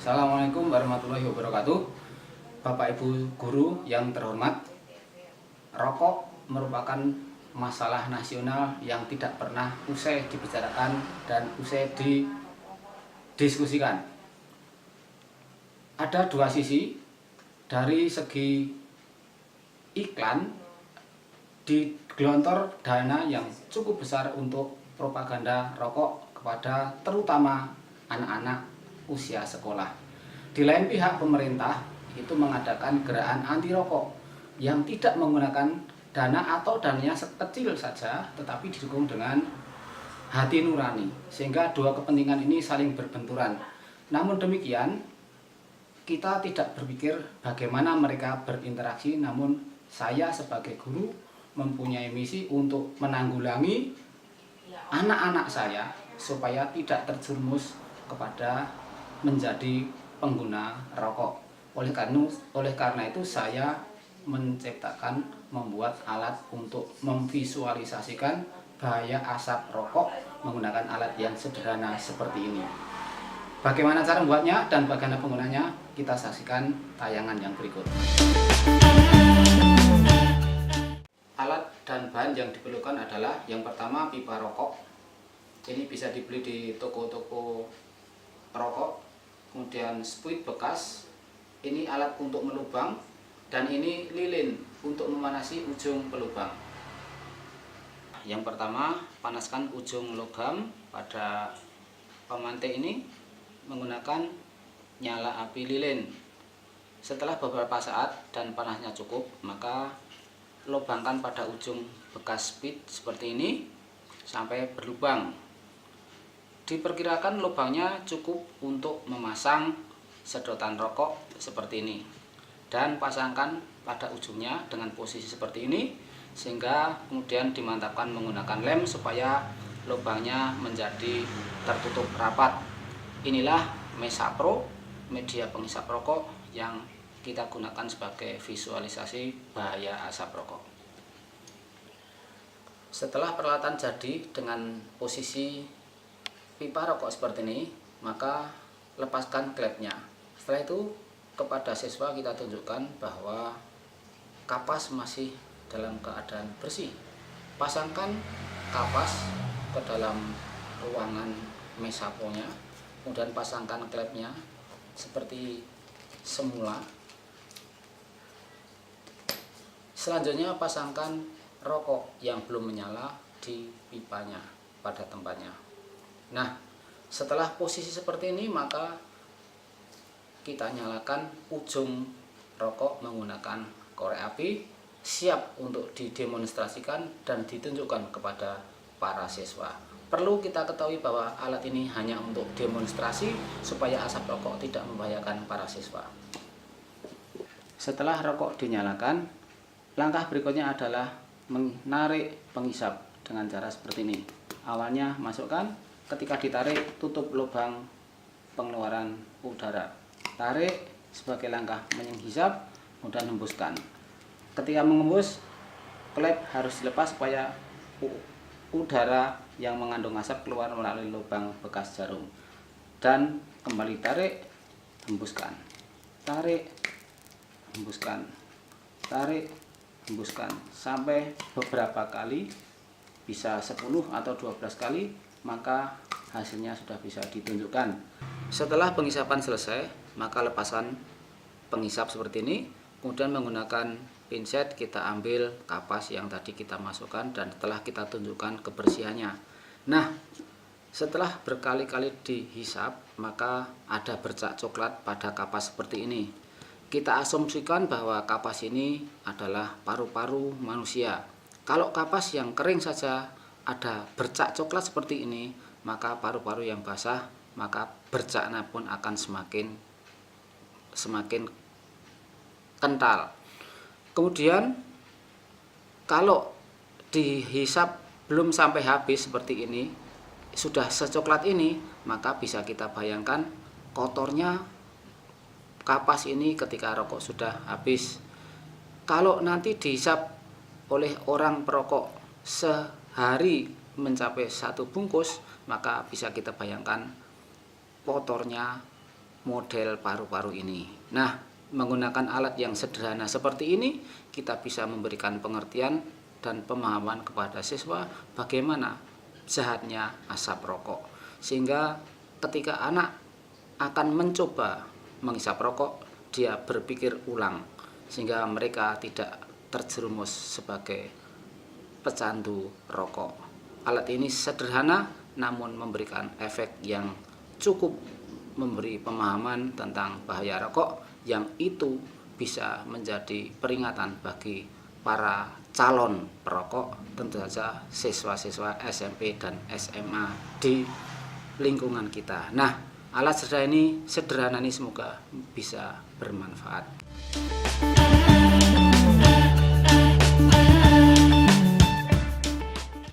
Assalamualaikum warahmatullahi wabarakatuh. Bapak Ibu guru yang terhormat, rokok merupakan masalah nasional yang tidak pernah usai dibicarakan dan usai didiskusikan. Ada dua sisi. Dari segi iklan, digelontor dana yang cukup besar untuk propaganda rokok kepada terutama anak-anak usia sekolah. Di lain pihak, pemerintah itu mengadakan gerakan anti rokok yang tidak menggunakan dana atau dananya sekecil saja, tetapi didukung dengan hati nurani, sehingga dua kepentingan ini saling berbenturan. Namun demikian, kita tidak berpikir bagaimana mereka berinteraksi, namun saya sebagai guru mempunyai misi untuk menanggulangi anak-anak saya supaya tidak terjerumus kepada menjadi pengguna rokok. Oleh karena itu saya membuat alat untuk memvisualisasikan bahaya asap rokok menggunakan alat yang sederhana seperti ini. Bagaimana cara membuatnya dan bagaimana penggunanya, kita saksikan tayangan yang berikut. Alat dan bahan yang diperlukan adalah yang pertama pipa rokok. Ini bisa dibeli di toko-toko rokok. Kemudian spuit bekas. Ini alat untuk melubang, dan ini lilin untuk memanasi ujung pelubang. Yang pertama, panaskan ujung logam pada pemantik ini menggunakan nyala api lilin. Setelah beberapa saat dan panasnya cukup, maka lubangkan pada ujung bekas spit seperti ini sampai berlubang. Diperkirakan lubangnya cukup untuk memasang sedotan rokok seperti ini, dan pasangkan pada ujungnya dengan posisi seperti ini, sehingga kemudian dimantapkan menggunakan lem supaya lubangnya menjadi tertutup rapat. Inilah Mesa Pro, media penghisap rokok yang kita gunakan sebagai visualisasi bahaya asap rokok. Setelah peralatan jadi dengan posisi pipa rokok seperti ini, maka lepaskan klepnya. Setelah itu kepada siswa kita tunjukkan bahwa kapas masih dalam keadaan bersih. Pasangkan kapas ke dalam ruangan mesaponya, kemudian pasangkan klepnya seperti semula. Selanjutnya pasangkan rokok yang belum menyala di pipanya pada tempatnya. Nah, setelah posisi seperti ini, maka kita nyalakan ujung rokok menggunakan korek api, siap untuk didemonstrasikan dan ditunjukkan kepada para siswa. Perlu kita ketahui bahwa alat ini hanya untuk demonstrasi supaya asap rokok tidak membahayakan para siswa. Setelah rokok dinyalakan, langkah berikutnya adalah menarik penghisap dengan cara seperti ini. Awalnya masukkan, ketika ditarik tutup lubang pengeluaran udara. Tarik sebagai langkah menghisap, kemudian hembuskan. Ketika mengembus, klep harus dilepas supaya udara yang mengandung asap keluar melalui lubang bekas jarum. Dan kembali tarik, hembuskan. Tarik, hembuskan. Tarik, hembuskan. Sampai beberapa kali, bisa 10 atau 12 kali, maka hasilnya sudah bisa ditunjukkan. Setelah penghisapan selesai, maka lepaskan penghisap seperti ini. Kemudian menggunakan pinset kita ambil kapas yang tadi kita masukkan dan telah kita tunjukkan kebersihannya. Nah, setelah berkali-kali dihisap, maka ada bercak coklat pada kapas seperti ini. Kita asumsikan bahwa kapas ini adalah paru-paru manusia. Kalau kapas yang kering saja ada bercak coklat seperti ini, maka paru-paru yang basah, maka bercaknya pun akan semakin kental. Kemudian kalau dihisap belum sampai habis seperti ini, sudah secoklat ini, maka bisa kita bayangkan kotornya kapas ini ketika rokok sudah habis. Kalau nanti dihisap oleh orang perokok sehari mencapai 1 bungkus, maka bisa kita bayangkan kotornya model paru-paru ini. Nah, menggunakan alat yang sederhana seperti ini, kita bisa memberikan pengertian dan pemahaman kepada siswa bagaimana jahatnya asap rokok. Sehingga ketika anak akan mencoba menghisap rokok, dia berpikir ulang sehingga mereka tidak terjerumus sebagai pecandu rokok. Alat ini sederhana namun memberikan efek yang cukup memberi pemahaman tentang bahaya rokok, yang itu bisa menjadi peringatan bagi para calon perokok, tentu saja siswa-siswa SMP dan SMA di lingkungan kita. Nah, alat sederhana ini semoga bisa bermanfaat.